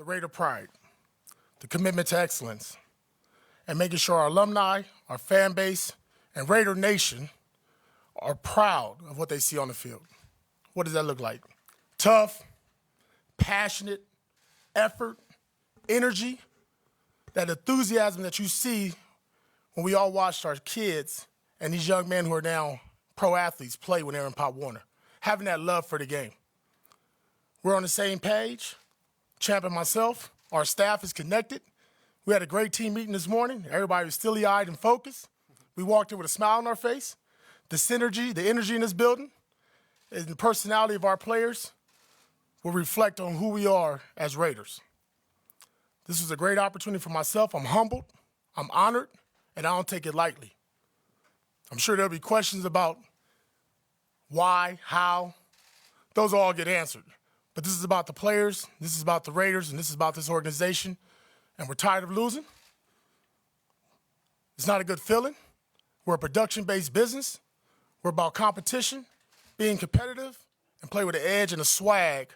the Raider pride, the commitment to excellence, and making sure our alumni, our fan base, and Raider Nation are proud of what they see on the field. What does that look like? Tough, passionate, effort, energy, that enthusiasm that you see when we all watched our kids and these young men who are now pro athletes play when they're in Pop Warner, having that love for the game. We're on the same page. Champ and myself, our staff is connected. We had a great team meeting this morning. Everybody was steely-eyed and focused. We walked in with a smile on our face. The synergy, the energy in this building, and the personality of our players will reflect on who we are as Raiders. This was a great opportunity for myself. I'm humbled, I'm honored, and I don't take it lightly. I'm sure there'll be questions about why, how. Those will all get answered. But this is about the players, this is about the Raiders, and this is about this organization, and we're tired of losing. It's not a good feeling. We're a production-based business. We're about competition, being competitive, and play with an edge and a swag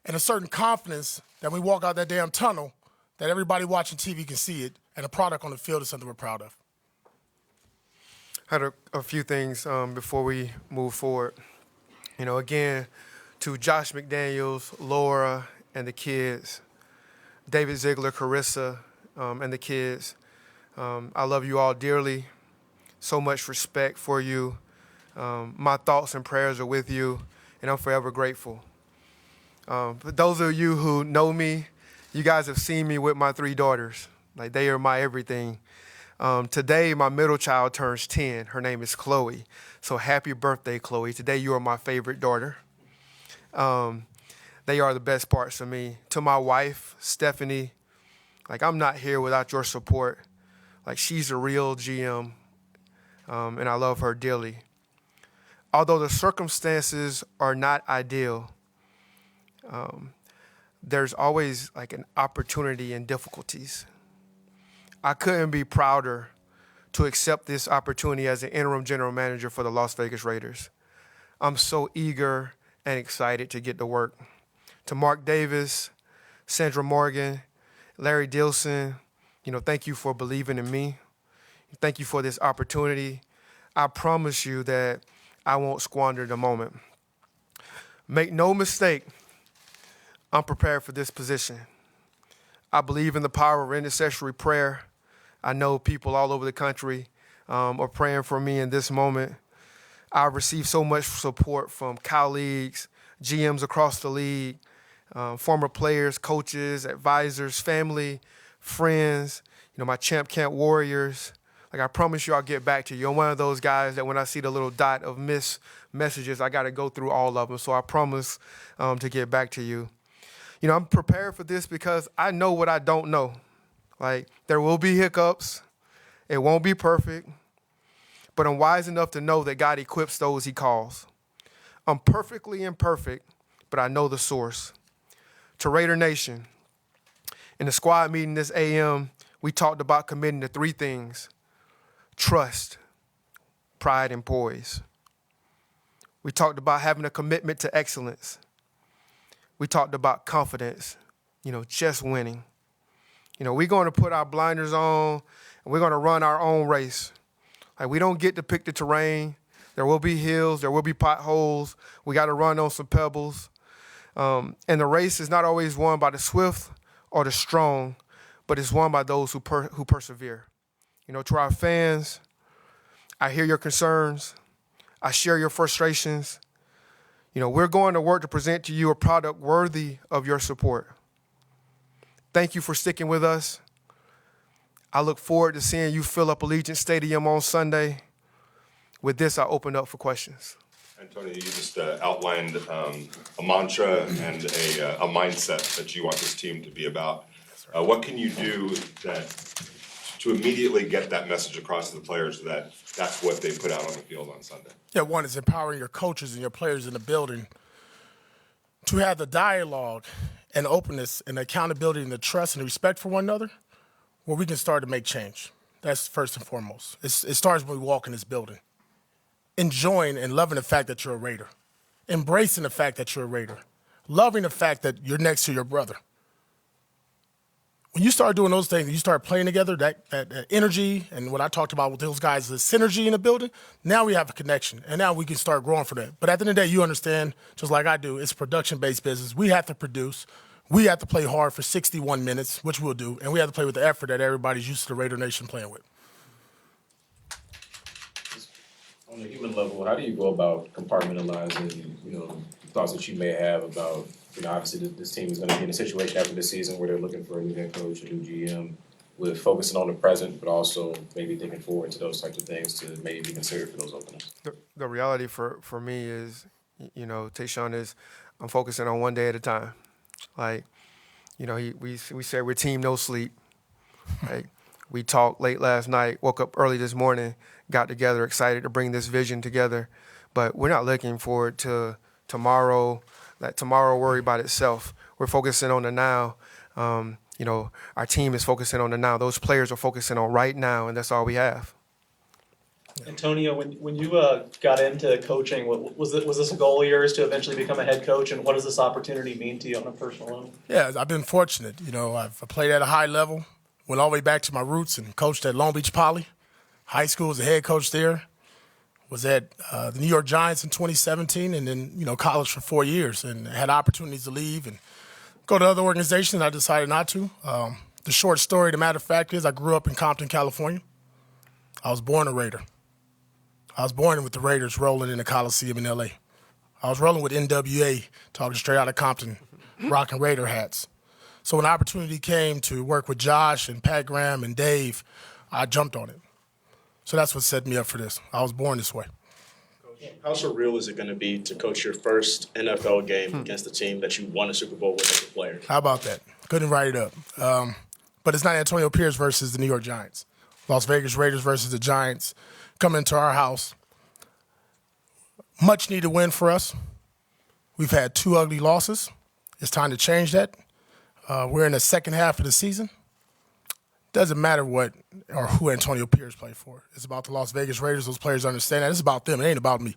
and a certain confidence that when we walk out that damn tunnel, that everybody watching TV can see it, and a product on the field is something we're proud of. I had a few things before we move forward. You know, again, to Josh McDaniels, Laura, and the kids, David Ziegler, Carissa, and the kids, I love you all dearly. So much respect for you. My thoughts and prayers are with you, and I'm forever grateful. For those of you who know me, you guys have seen me with my 3 daughters. Like, they are my everything. Today, my middle child turns 10. Her name is Chloe. So happy birthday, Chloe. Today, you are my favorite daughter. They are the best parts of me. To my wife, Stephanie, like, I'm not here without your support. Like, she's a real GM, and I love her dearly. Although the circumstances are not ideal, there's always like an opportunity in difficulties. I couldn't be prouder to accept this opportunity as an interim general manager for the Las Vegas Raiders. I'm so eager and excited to get to work. To Mark Davis, Sandra Morgan, Larry Dilson, thank you for believing in me. Thank you for this opportunity. I promise you that I won't squander the moment. Make no mistake, I'm prepared for this position. I believe in the power of intercessory prayer. I know people all over the country are praying for me in this moment. I've received so much support from colleagues, GMs across the league, former players, coaches, advisors, family, friends, my Champ Camp Warriors. Like, I promise you I'll get back to you. I'm one of those guys that when I see the little dot of missed messages, I got to go through all of them. So I promise to get back to you. I'm prepared for this because I know what I don't know. Like, there will be hiccups. It won't be perfect. But I'm wise enough to know that God equips those he calls. I'm perfectly imperfect, but I know the source. To Raider Nation, in the squad meeting this AM, we talked about committing to 3 things: trust, pride, and poise. We talked about having a commitment to excellence. We talked about confidence, just winning. We're going to put our blinders on, and we're going to run our own race. Like, we don't get to pick the terrain. There will be hills. There will be potholes. We got to run on some pebbles. And the race is not always won by the swift or the strong, but it's won by those who persevere. To our fans, I hear your concerns. I share your frustrations. We're going to work to present to you a product worthy of your support. Thank you for sticking with us. I look forward to seeing you fill up Allegiant Stadium on Sunday. With this, I open up for questions. And Tony, you just outlined a mantra and a mindset that you want this team to be about. What can you do to immediately get that message across to the players that that's what they put out on the field on Sunday? Yeah, one is empowering your coaches and your players in the building to have the dialogue and openness and accountability and the trust and the respect for one another where we can start to make change. That's first and foremost. It starts when we walk in this building. Enjoying and loving the fact that you're a Raider. Embracing the fact that you're a Raider. Loving the fact that you're next to your brother. when you start doing those things, you start playing together, that energy and what I talked about with those guys, the synergy in the building, now we have a connection, and now we can start growing from that. But at the end of the day, you understand, just like I do, it's a production-based business. We have to produce. We have to play hard for 61 minutes, which we'll do, and we have to play with the effort that everybody's used to the Raider Nation playing with. On a human level, how do you go about compartmentalizing, thoughts that you may have about, obviously this team is going to be in a situation after this season where they're looking for a new head coach, a new GM, with focusing on the present, but also maybe thinking forward to those types of things to maybe be considered for those openings? The reality for me is, Tayshaun, is I'm focusing on one day at a time. Like, we said we're team no sleep. Right? We talked late last night, woke up early this morning, got together, excited to bring this vision together. But we're not looking forward to tomorrow, let tomorrow worry about itself. We're focusing on the now. Our team is focusing on the now. Those players are focusing on right now, and that's all we have. Antonio, when you got into coaching, was this a goal of yours to eventually become a head coach, and what does this opportunity mean to you on a personal level? Yeah, I've been fortunate. I've played at a high level, went all the way back to my roots and coached at Long Beach Poly. High school as a head coach there. Was at the New York Giants in 2017, and then, college for 4 years, and had opportunities to leave and go to other organizations. I decided not to. The short story, the matter of fact is I grew up in Compton, California. I was born a Raider. I was born with the Raiders rolling in the Coliseum in L.A. I was rolling with NWA, talking straight out of Compton, rocking Raider hats. So when the opportunity came to work with Josh and Pat Graham and Dave, I jumped on it. So that's what set me up for this. I was born this way. How surreal is it going to be to coach your first NFL game against the team that you won a Super Bowl with as a player? How about that? Couldn't write it up. But it's not Antonio Pierce versus the New York Giants. Las Vegas Raiders versus the Giants coming into our house. Much needed win for us. We've had 2 ugly losses. It's time to change that. We're in the second half of the season. Doesn't matter what or who Antonio Pierce played for. It's about the Las Vegas Raiders. Those players understand that. It's about them. It ain't about me.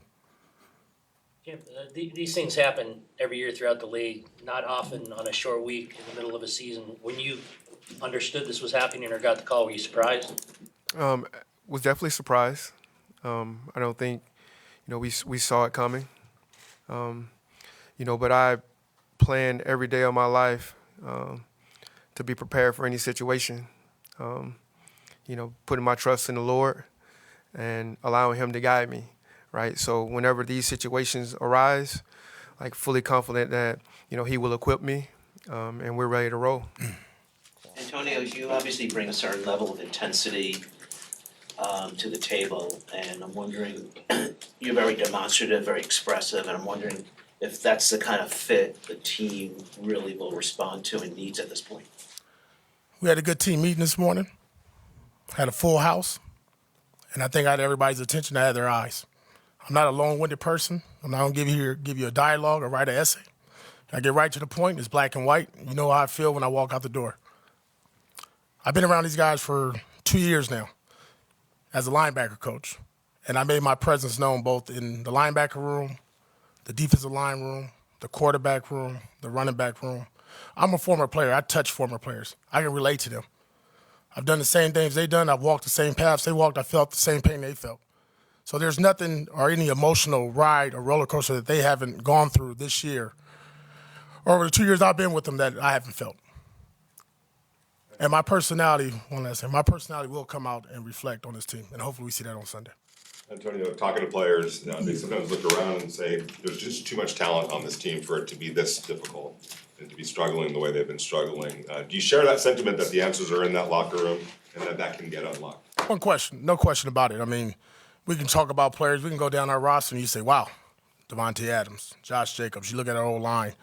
Jim, these things happen every year throughout the league, not often on a short week in the middle of a season. When you understood this was happening or got the call, were you surprised? Was definitely surprised. I don't think, we saw it coming. But I planned every day of my life to be prepared for any situation. Putting my trust in the Lord and allowing Him to guide me, right? So whenever these situations arise, fully confident that, He will equip me, and we're ready to roll. Antonio, you obviously bring a certain level of intensity to the table, and I'm wondering, you're very demonstrative, very expressive, and I'm wondering if that's the kind of fit the team really will respond to and needs at this point. We had a good team meeting this morning. Had a full house. And I think I had everybody's attention. I had their eyes. I'm not a long-winded person. I'm not going to give you a dialogue or write an essay. I get right to the point. It's black and white. You know how I feel when I walk out the door. I've been around these guys for 2 years now as a linebacker coach. And I made my presence known both in the linebacker room, the defensive line room, the quarterback room, the running back room. I'm a former player. I touch former players. I can relate to them. I've done the same things they've done. I've walked the same paths they walked. I felt the same pain they felt. So there's nothing or any emotional ride or roller coaster that they haven't gone through this year or over the 2 years I've been with them that I haven't felt. And my personality, one last thing, my personality will come out and reflect on this team, and hopefully we see that on Sunday. Antonio, talking to players, they sometimes look around and say, there's just too much talent on this team for it to be this difficult and to be struggling the way they've been struggling. Do you share that sentiment that the answers are in that locker room and that can get unlocked? No question about it. I mean, we can talk about players. We can go down our roster and you say, wow, Devontae Adams, Josh Jacobs. You look at our old line.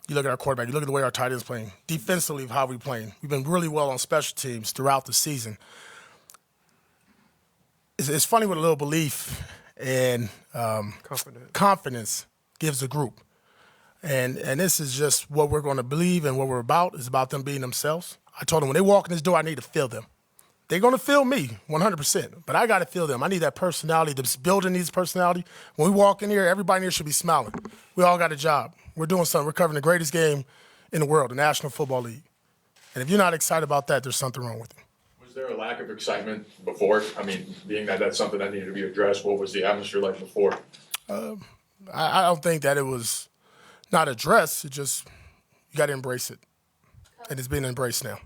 You look at our quarterback. You look at the way our tight ends playing. Defensively, how we playing. We've been really well on special teams throughout the season. It's funny what a little belief and confidence gives a group. And this is just what we're going to believe and what we're about is about them being themselves. I told them when they walk in this door, I need to feel them. They're going to feel me 100%, but I got to feel them. I need that personality. This building needs personality. When we walk in here, everybody in here should be smiling. We all got a job. We're doing something. We're covering the greatest game in the world, the National Football League. And if you're not excited about that, there's something wrong with you. Was there a lack of excitement before? I mean, being that that's something that needed to be addressed, what was the atmosphere like before? I don't think that it was not addressed. It just, you got to embrace it. And it's being embraced now.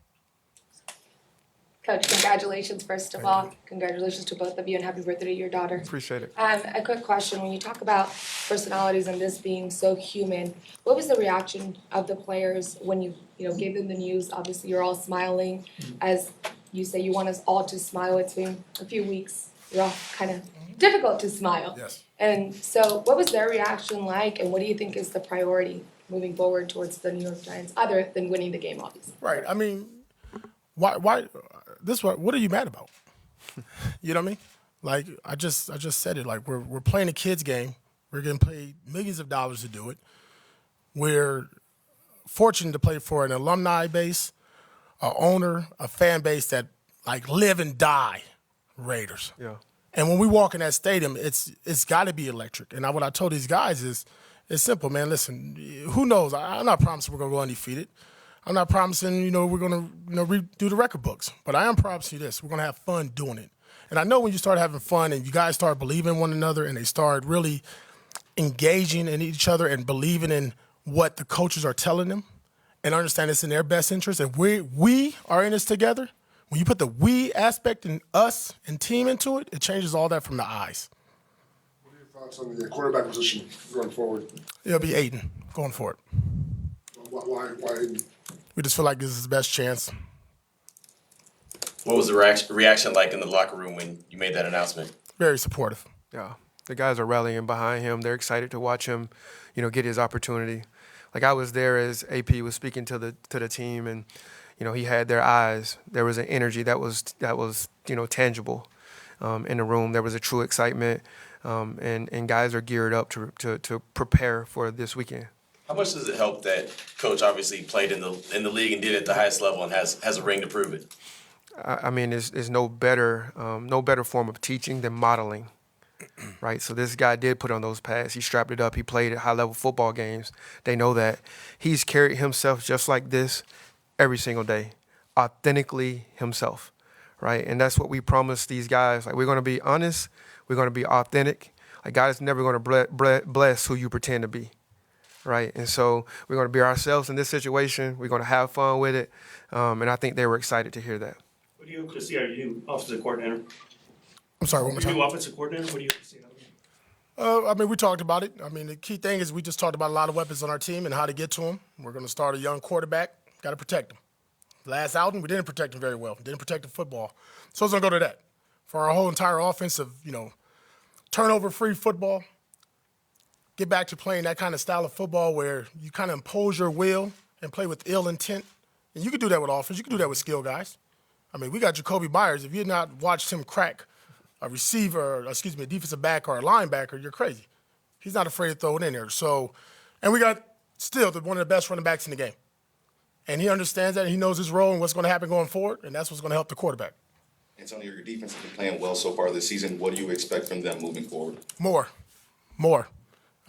Coach, congratulations, first of all. Congratulations to both of you and happy birthday to your daughter. Appreciate it. A quick question. When you talk about personalities and this being so human, what was the reaction of the players when you gave them the news? Obviously, you're all smiling. As you say, you want us all to smile. It's been a few weeks. You're all kind of difficult to smile. Yes. And so what was their reaction like, and what do you think is the priority moving forward towards the New York Giants, other than winning the game, obviously? Right. I mean, why what are you mad about? You know what I mean? Like I just said it. Like we're playing a kids game. We're getting paid millions of dollars to do it. We're fortunate to play for an alumni base, a owner, a fan base that like live and die Raiders. Yeah. And when we walk in that stadium, it's got to be electric. And what I told these guys is, it's simple, man. Listen, who knows? I'm not promising we're gonna go undefeated. I'm not promising, we're going to, redo the record books. But I am promising you this. We're going to have fun doing it. And I know when you start having fun and you guys start believing in one another and they start really engaging in each other and believing in what the coaches are telling them and understand it's in their best interest, if we are in this together, when you put the we aspect in us and team into it, it changes all that from the eyes. What are your thoughts on the quarterback position going forward? It'll be Aiden going forward. Why Aiden? We just feel like this is the best chance. What was the reaction like in the locker room when you made that announcement? Very supportive. Yeah, the guys are rallying behind him. They're excited to watch him, get his opportunity. Like I was there as AP was speaking to the team, and he had their eyes. There was an energy that was tangible in the room. There was a true excitement, and guys are geared up to prepare for this weekend. How much does it help that Coach obviously played in the league and did it at the highest level and has a ring to prove it? I mean, there's no better form of teaching than modeling, right? So this guy did put on those pads. He strapped it up. He played at high-level football games. They know that. He's carried himself just like this every single day, authentically himself, right? And that's what we promise these guys. Like, we're going to be honest. We're going to be authentic. Like, God is never going to bless who you pretend to be. Right, and so we're going to be ourselves in this situation. We're going to have fun with it, and I think they were excited to hear that. What do you hope to see out of you, offensive coordinator? I'm sorry, one more time. You offensive coordinator, what do you hope to see out of you? I mean, we talked about it. I mean, the key thing is we just talked about a lot of weapons on our team and how to get to them. We're going to start a young quarterback. Got to protect him. Last outing, we didn't protect him very well. Didn't protect the football. So it's going to go to that. For our whole entire offensive, turnover-free football, get back to playing that kind of style of football where you kind of impose your will and play with ill intent. And you can do that with offense. You can do that with skill guys. I mean, we got Jacoby Myers. If you had not watched him crack a defensive back or a linebacker, you're crazy. He's not afraid to throw it in there. So, and we got still one of the best running backs in the game. And he understands that, and he knows his role and what's going to happen going forward, and that's what's going to help the quarterback. Antonio, your defense has been playing well so far this season. What do you expect from them moving forward? More.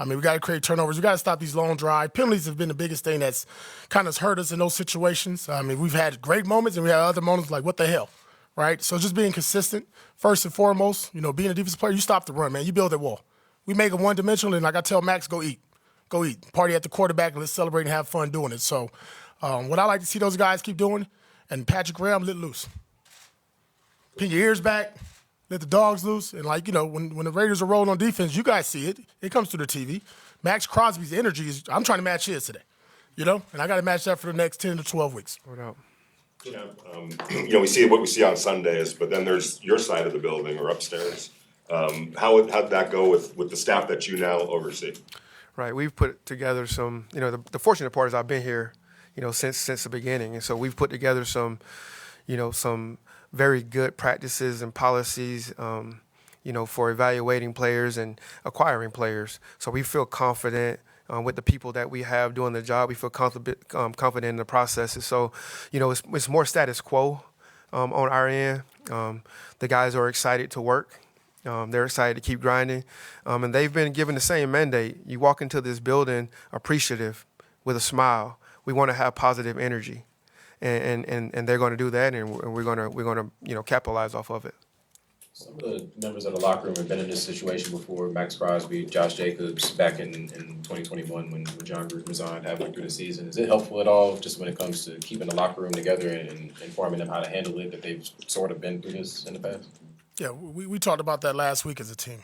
I mean, we got to create turnovers. We got to stop these long drive. Penalties have been the biggest thing that's kind of hurt us in those situations. I mean, we've had great moments and we had other moments like, what the hell, right? So just being consistent, first and foremost, being a defensive player, you stop the run, man. You build that wall. We make it one-dimensional, and like I tell Max, go eat. Go eat. Party at the quarterback, and let's celebrate and have fun doing it. So what I like to see those guys keep doing, and Patrick Graham, let loose. Pin your ears back. Let the dogs loose. And, when the Raiders are rolling on defense, you guys see it. It comes through the TV. Max Crosby's energy I'm trying to match his today, and I got to match that for the next 10 to 12 weeks. No doubt. We see what we see on Sundays, but then there's your side of the building or upstairs. How'd that go with the staff that you now oversee? Right. We've put together some, the fortunate part is I've been here, since the beginning. And so we've put together some very good practices and policies, for evaluating players and acquiring players. So we feel confident with the people that we have doing the job. We feel confident in the processes. So, it's more status quo on our end. The guys are excited to work. They're excited to keep grinding. And they've been given the same mandate. You walk into this building appreciative with a smile. We want to have positive energy. and they're going to do that, and we're going to capitalize off of it. Some of the members of the locker room have been in this situation before. Max Crosby, Josh Jacobs, back in 2021 when John Gruden resigned halfway through the season. Is it helpful at all, just when it comes to keeping the locker room together and informing them how to handle it, that they've sort of been through this in the past? Yeah, we talked about that last week as a team.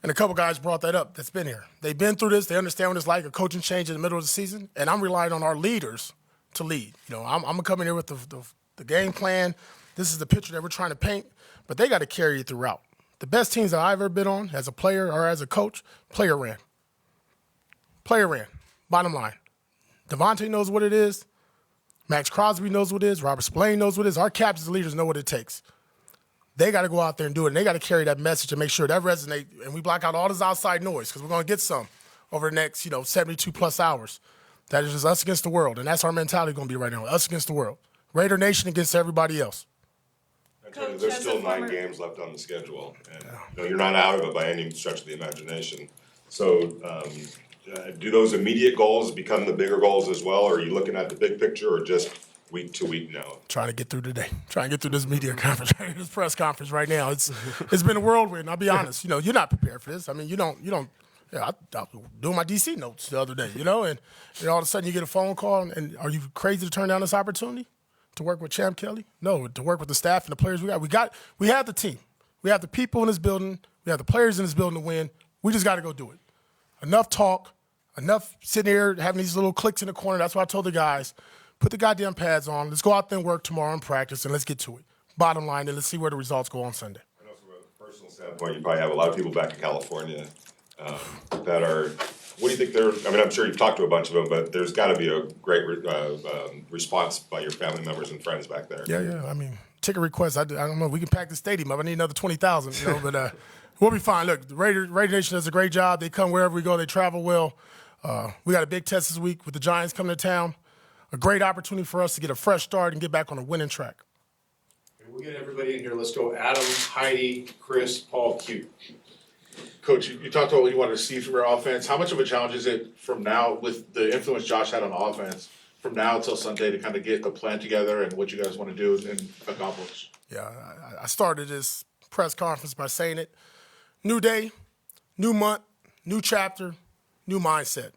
And a couple guys brought that up that's been here. They've been through this. They understand what it's like, a coaching change in the middle of the season. And I'm relying on our leaders to lead. I'm going to come in here with the game plan. This is the picture that we're trying to paint. But they got to carry it throughout. The best teams that I've ever been on as a player or as a coach, player ran. Player ran. Bottom line. Devontae knows what it is. Max Crosby knows what it is. Robert Spillane knows what it is. Our captains and leaders know what it takes. They got to go out there and do it, and they got to carry that message and make sure that resonates, and we block out all this outside noise because we're going to get some over the next, 72-plus hours. That is just us against the world, and that's our mentality going to be right now, us against the world. Raider Nation against everybody else. Coach, there's still 9 games left on the schedule, and you're not out of it by any stretch of the imagination. So do those immediate goals become the bigger goals as well, or are you looking at the big picture or just week to week now? Trying to get through today. Trying to get through this media conference, this press conference right now. It's been a whirlwind. I'll be honest. You're not prepared for this. I mean, you don't. I was doing my DC notes the other day, and all of a sudden you get a phone call, and are you crazy to turn down this opportunity to work with Champ Kelly? No, to work with the staff and the players we got. We have the team. We have the people in this building. We have the players in this building to win. We just got to go do it. Enough talk. Enough sitting here having these little clicks in the corner. That's what I told the guys. Put the goddamn pads on. Let's go out there and work tomorrow and practice, and let's get to it. Bottom line, and let's see where the results go on Sunday. I know from a personal standpoint, you probably have a lot of people back in California that are. What do you think they're? I mean, I'm sure you've talked to a bunch of them, but there's got to be a great response by your family members and friends back there. Yeah. I mean, ticket requests. I don't know. We can pack the stadium up. I need another 20,000. But we'll be fine. Look, the Raider Nation does a great job. They come wherever we go. They travel well. We got a big test this week with the Giants coming to town. A great opportunity for us to get a fresh start and get back on a winning track. We'll get everybody in here. Let's go Adam, Heidi, Chris, Paul, Q. Coach, you talked about what you wanted to see from your offense. How much of a challenge is it from now, with the influence Josh had on offense, from now until Sunday to kind of get a plan together and what you guys want to do and accomplish? Yeah, I started this press conference by saying it. New day, new month, new chapter, new mindset.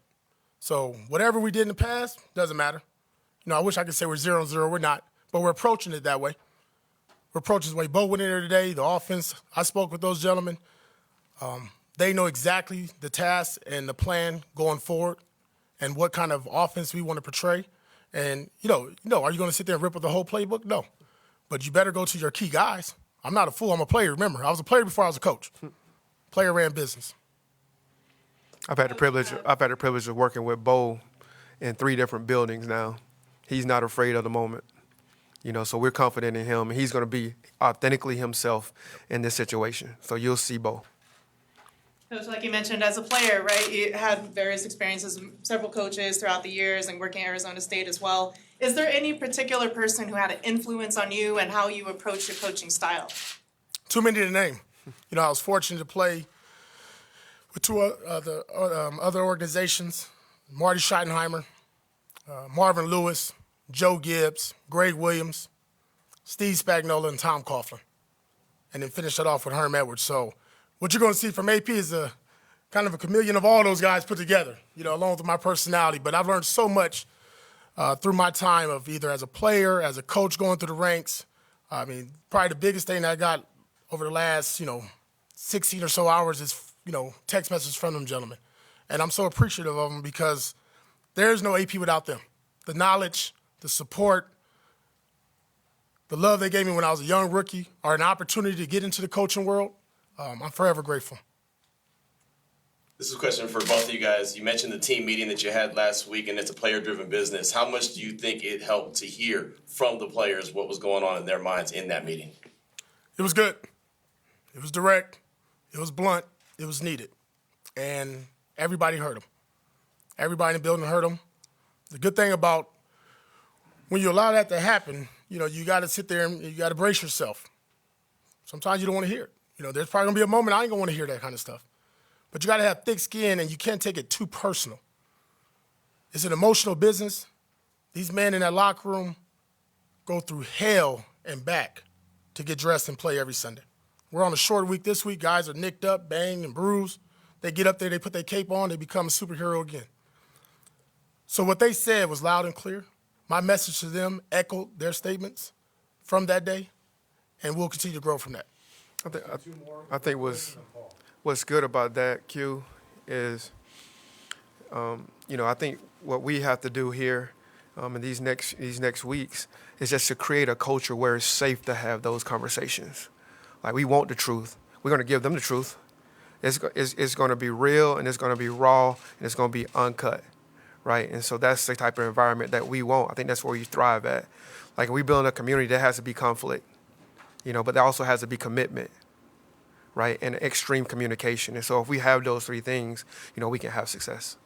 So whatever we did in the past, doesn't matter. I wish I could say we're 0-0. We're not. But we're approaching it that way. We're approaching this way. Bo went in there today, the offense. I spoke with those gentlemen. They know exactly the task and the plan going forward and what kind of offense we want to portray. And, are you going to sit there and rip with the whole playbook? No. But you better go to your key guys. I'm not a fool. I'm a player. Remember, I was a player before I was a coach. Player ran business. I've had the privilege of working with Bo in 3 different buildings now. He's not afraid of the moment, so we're confident in him. He's going to be authentically himself in this situation. So you'll see Bo. Coach, like you mentioned, as a player, right, you had various experiences, several coaches throughout the years and working at Arizona State as well. Is there any particular person who had an influence on you and how you approach your coaching style? Too many to name. I was fortunate to play with 2 other organizations, Marty Schottenheimer, Marvin Lewis, Joe Gibbs, Greg Williams, Steve Spagnuolo, and Tom Coughlin. And then finish it off with Herm Edwards. So what you're going to see from AP is a kind of a chameleon of all those guys put together, along with my personality. But I've learned so much through my time of either as a player, as a coach going through the ranks. I mean, probably the biggest thing that I got over the last, 16 or so hours is, text messages from them gentlemen. And I'm so appreciative of them because there's no AP without them. The knowledge, the support, the love they gave me when I was a young rookie, or an opportunity to get into the coaching world, I'm forever grateful. This is a question for both of you guys. You mentioned the team meeting that you had last week, and it's a player-driven business. How much do you think it helped to hear from the players what was going on in their minds in that meeting? It was good. It was direct. It was blunt. It was needed. And everybody heard them. Everybody in the building heard them. The good thing about when you allow that to happen, you got to sit there and you got to brace yourself. Sometimes you don't want to hear it. There's probably going to be a moment I ain't going to want to hear that kind of stuff. But you got to have thick skin, and you can't take it too personal. It's an emotional business. These men in that locker room, go through hell and back to get dressed and play every Sunday. We're on a short week this week. Guys are nicked up, banged, and bruised. They get up there, they put their cape on, they become a superhero again. So what they said was loud and clear. My message to them echoed their statements from that day, and we'll continue to grow from that. I think what's good about that, Q, is, I think what we have to do here in these next weeks is just to create a culture where it's safe to have those conversations. Like, we want the truth. We're going to give them the truth. It's going to be real, and it's going to be raw, and it's going to be uncut, right? And so that's the type of environment that we want. I think that's where we thrive at. Like, we build a community, that has to be conflict, but there also has to be commitment, right? And extreme communication. And so if we have those three things, we can have success.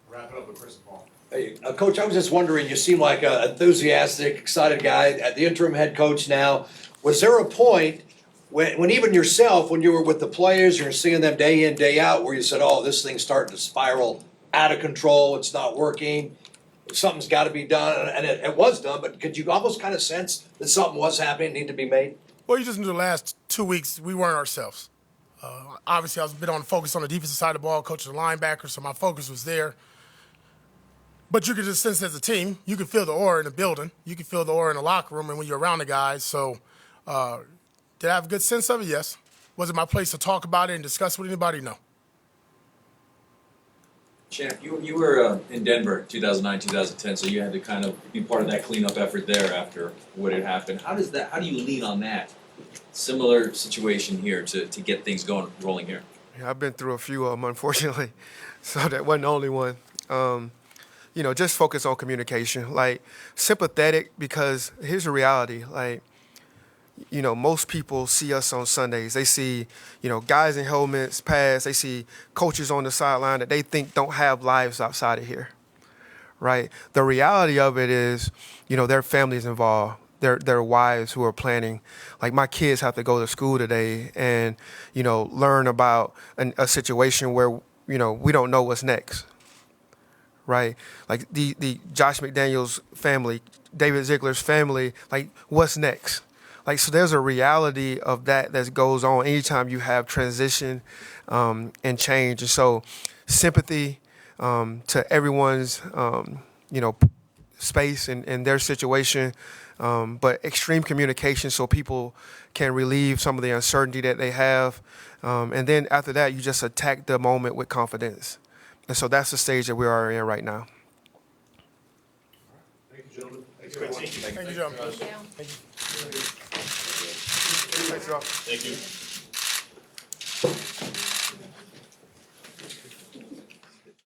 Wrap it up with Chris and Paul. Hey, Coach, I was just wondering, you seem like an enthusiastic, excited guy, at the interim head coach now. Was there a point when even yourself, when you were with the players, you're seeing them day in, day out, where you said, oh, this thing's starting to spiral out of control, it's not working, something's got to be done, and it was done, but could you almost kind of sense that something was happening, need to be made? Well, you just knew the last 2 weeks we weren't ourselves. Obviously, I was a bit on focus on the defensive side of the ball, coaching the linebackers, so my focus was there. But you could just sense as a team, you can feel the aura in the building, you can feel the aura in the locker room, and when you're around the guys. So, did I have a good sense of it? Yes. Was it my place to talk about it and discuss with anybody? No. Champ, you were in Denver 2009, 2010, so you had to kind of be part of that cleanup effort there after what had happened. How do you lean on that? Similar situation here to get things rolling here. Yeah, I've been through a few of them, unfortunately, so that wasn't the only one. Just focus on communication. Like, sympathetic, because here's the reality. Like, most people see us on Sundays. They see, guys in helmets, pads. They see coaches on the sideline that they think don't have lives outside of here, right? The reality of it is, their families involved, their wives who are planning. Like, my kids have to go to school today and, learn about a situation where, we don't know what's next, right? Like, the Josh McDaniels family, David Ziegler's family, like, what's next? Like, so there's a reality of that goes on anytime you have transition and change. And so sympathy to everyone's, space and their situation, but extreme communication so people can relieve some of the uncertainty that they have. And then after that, you just attack the moment with confidence. And so that's the stage that we are in right now. Thank you, gentlemen. Thank you, gentlemen. Thank you. Thanks, y'all. Thank you.